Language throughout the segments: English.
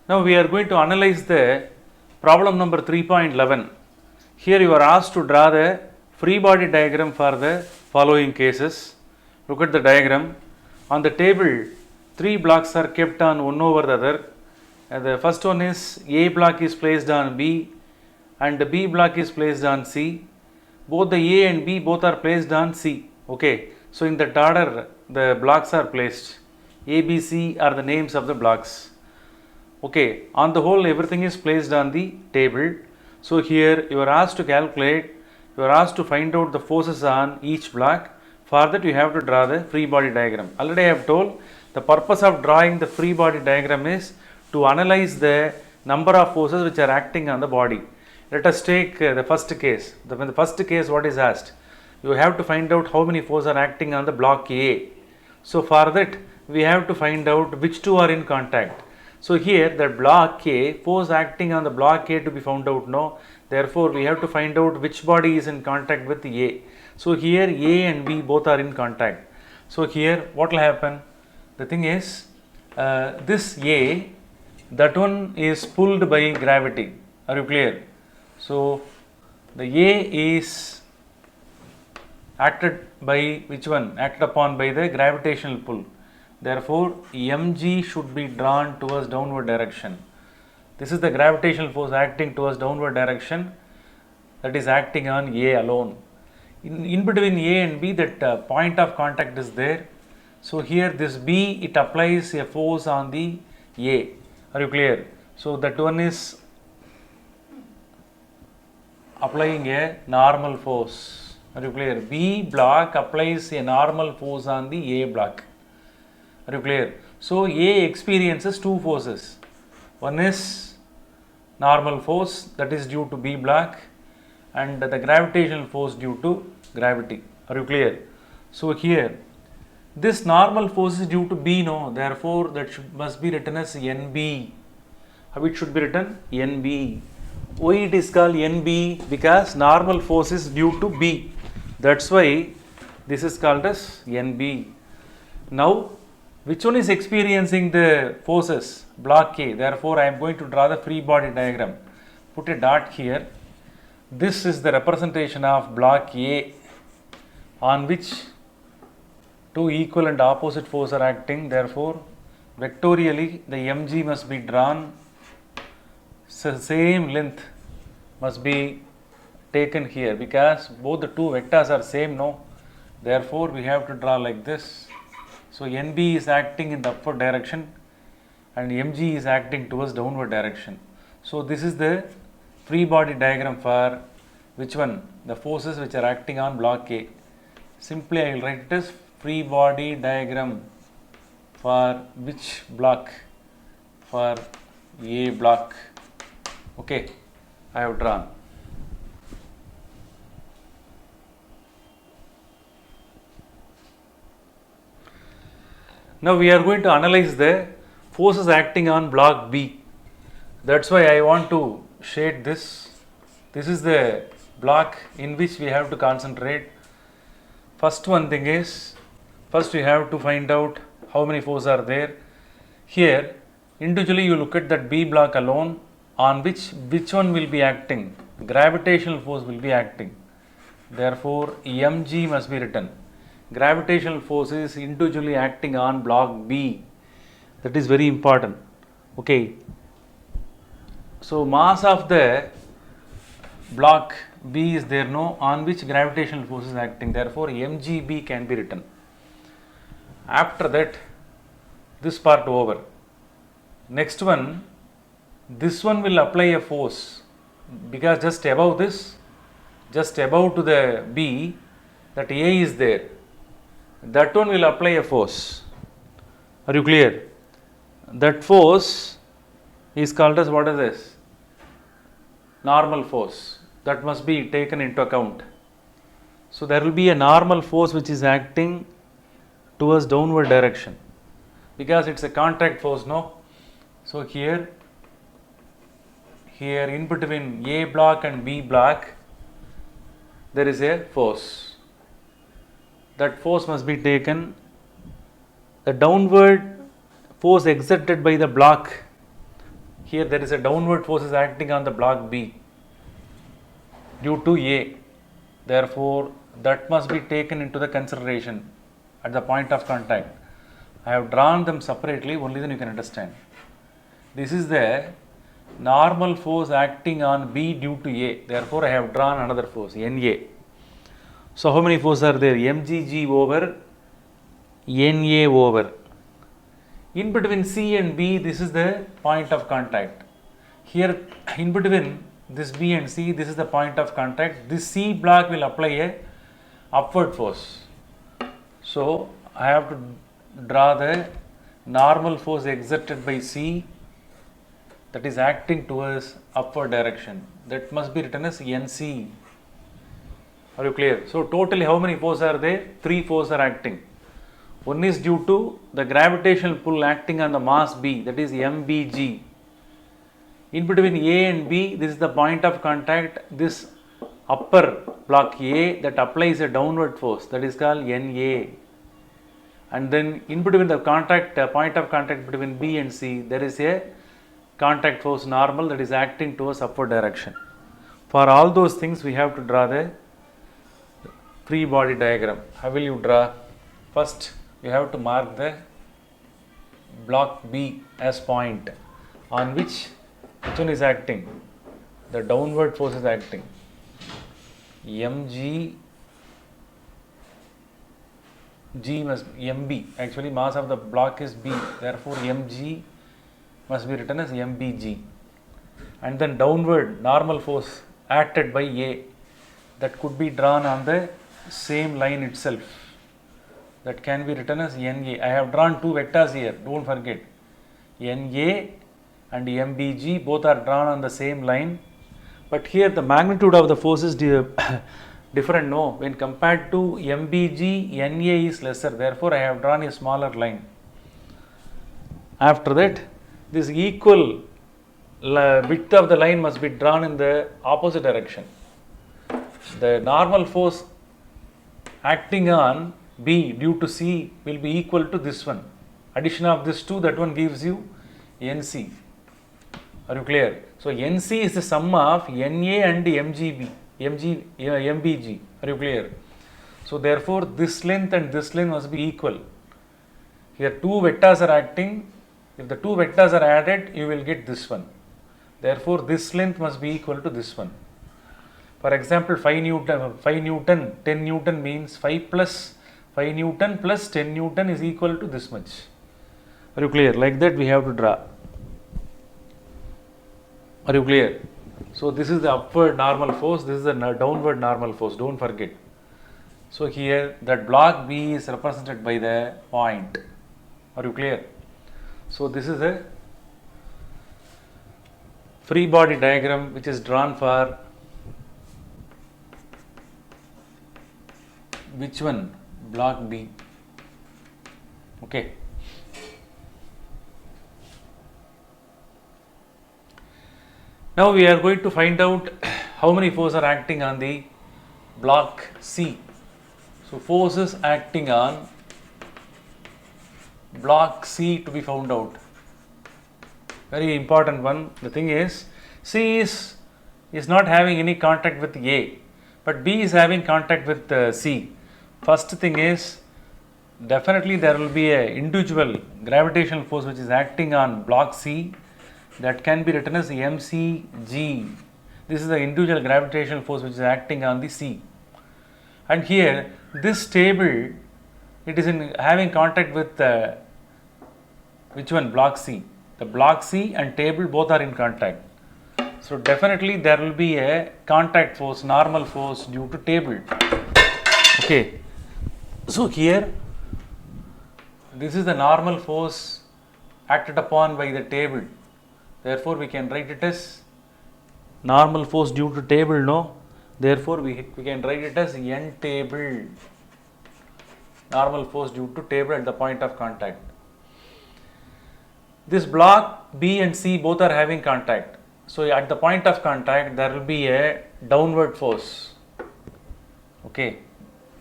Now we are going to analyze the problem number 3.11. Here you are asked to draw the free body diagram for the following cases. Look at the diagram. On the table, 3 blocks are kept on one over the other. The first one is A block is placed on B and the B block is placed on C. Both the A and B both are placed on C. Okay. So in that order the blocks are placed. A, B, C are the names of the blocks. Okay, on the whole everything is placed on the table. So here you are asked to calculate, you are asked to find out the forces on each block. For that you have to draw the free body diagram. Already I have told the purpose of drawing the free body diagram is to analyze the number of forces which are acting on the body. Let us take the first case. In the first case what is asked? You have to find out how many forces are acting on the block A. So for that we have to find out which two are in contact. So here that block A, force acting on the block A to be found out, no. Therefore we have to find out which body is in contact with A. So here A and B both are in contact. So here what will happen? The thing is this A, that one is pulled by gravity. Are you clear? So the A is acted by which one? Acted upon by the gravitational pull. Therefore, mg should be drawn towards downward direction. This is the gravitational force acting towards downward direction, that is acting on A alone. In between A and B, that point of contact is there. So here this B, it applies a force on the A. Are you clear? So that one is applying a normal force. Are you clear? B block applies a normal force on the A block. Are you clear? So A experiences two forces. One is normal force, that is due to B block, and the gravitational force due to gravity. Are you clear? So here this normal force is due to B, no. Therefore that must be written as NB. How it should be written? NB. Why it is called NB? Because normal force is due to B. That's why this is called as NB. Now which one is experiencing the forces? Block A. Therefore I am going to draw the free body diagram. Put a dot here. This is the representation of block A, on which two equal and opposite forces are acting. Therefore vectorially the mg must be drawn. So same length must be taken here because both the two vectors are same, no. Therefore we have to draw like this. So NB is acting in the upward direction and mg is acting towards downward direction. So this is the free body diagram for which one? The forces which are acting on block A. Simply I will write it as free body diagram for which block? For A block. Okay, I have drawn. Now we are going to analyze the forces acting on block B. That's why I want to shade this. This is the block in which we have to concentrate. First one thing is, first we have to find out how many forces are there. Here individually you look at that B block alone, on which one will be acting? Gravitational force will be acting. Therefore mg must be written. Gravitational force is individually acting on block B. That is very important. Okay. So mass of the block B is there, no, on which gravitational force is acting. Therefore mgb can be written. After that, this part over. Next one, this one will apply a force because just above this, just above to the B, that A is there. That one will apply a force. Are you clear? That force is called as, what is this? Normal force. That must be taken into account. So there will be a normal force which is acting towards downward direction because it's a contact force, no. So here in between A block and B block there is a force. That force must be taken. The downward force exerted by the block Here there is a downward force is acting on the block B due to A. Therefore, that must be taken into the consideration at the point of contact. I have drawn them separately, only then you can understand. This is the normal force acting on B due to A. Therefore, I have drawn another force, NA. So, how many forces are there? mgg over NA over. In between C and B, this is the point of contact. Here, in between this B and C, this is the point of contact. This C block will apply a upward force. So, I have to draw the normal force exerted by C that is acting towards upward direction. That must be written as NC. Are you clear? So, totally how many forces are there? 3 forces are acting. One is due to the gravitational pull acting on the mass B, that is MBG. In between A and B, this is the point of contact. This upper block A that applies a downward force, that is called NA. And then in between the point of contact between B and C, there is a contact force normal that is acting towards upward direction. For all those things, we have to draw the free body diagram. How will you draw? First, you have to mark the block B as point on which one is acting? The downward force is acting. mg mb, actually mass of the block is B, therefore mg must be written as mbg. And then downward normal force acted by A, that could be drawn on the same line itself, that can be written as NA. I have drawn 2 vectors here, don't forget. NA and mbg both are drawn on the same line, but here the magnitude of the force is different. No, when compared to mbg, NA is lesser, therefore I have drawn a smaller line. After that, this equal width of the line must be drawn in the opposite direction. The normal force acting on B due to C will be equal to this one. Addition of this 2, that one gives you NC. Are you clear? So, NC is the sum of NA and MBG. Are you clear? So, therefore, this length and this length must be equal. Here 2 vectors are acting. If the 2 vectors are added, you will get this one. Therefore, this length must be equal to this one. For example, 5 Newton, 10 Newton means 5 plus 5 Newton plus 10 Newton is equal to this much. Are you clear? Like that we have to draw. Are you clear? So, this is the upward normal force, this is the downward normal force, don't forget. So, here that block B is represented by the point. Are you clear? So, this is a free body diagram which is drawn for which one? Block B. Okay. Now we are going to find out how many forces are acting on the block C. So, forces acting on block C to be found out. Very important one. The thing is, C is not having any contact with A, but B is having contact with C. First thing is, definitely there will be a individual gravitational force which is acting on block C, that can be written as mcg. This is the individual gravitational force which is acting on the C. And here this table, it is having contact with which one? Block C. The block C and table both are in contact. So definitely there will be a contact force, normal force due to table. Okay. So here this is the normal force acted upon by the table. Therefore we can write it as normal force due to table, no? Therefore we can write it as N table, normal force due to table at the point of contact. This block B and C both are having contact. So at the point of contact there will be a downward force, okay,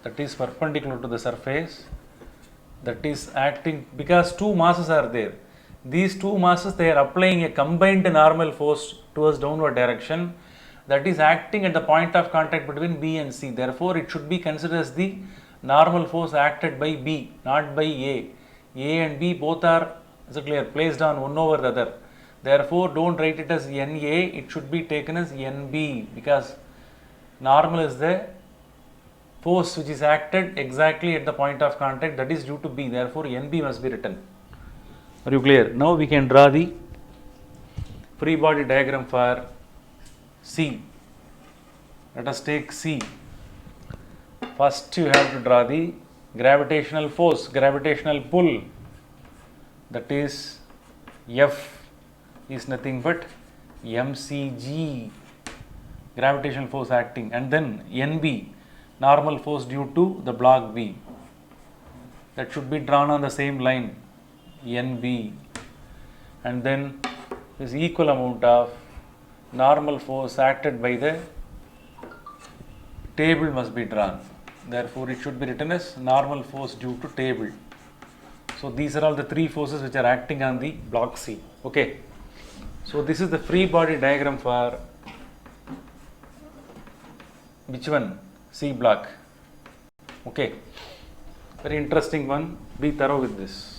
that is perpendicular to the surface, that is acting because 2 masses are there. these two masses, they are applying a combined normal force towards downward direction that is acting at the point of contact between B and C. Therefore, it should be considered as the normal force acted by B, not by A. A and B both are, is it clear, placed on one over the other. Therefore, don't write it as NA, it should be taken as NB, because normal is the force which is acted exactly at the point of contact, that is due to B. Therefore, NB must be written. Are you clear? Now we can draw the free body diagram for C. Let us take C. First you have to draw the gravitational force, gravitational pull, that is F is nothing but mcg, gravitational force acting, and then NB, normal force due to the block B. That should be drawn on the same line, NB, and then this equal amount of normal force acted by the table must be drawn. Therefore, it should be written as normal force due to table. So, these are all the three forces which are acting on the block C. Okay. So, this is the free body diagram for which one? C block. Okay. Very interesting one. Be thorough with this.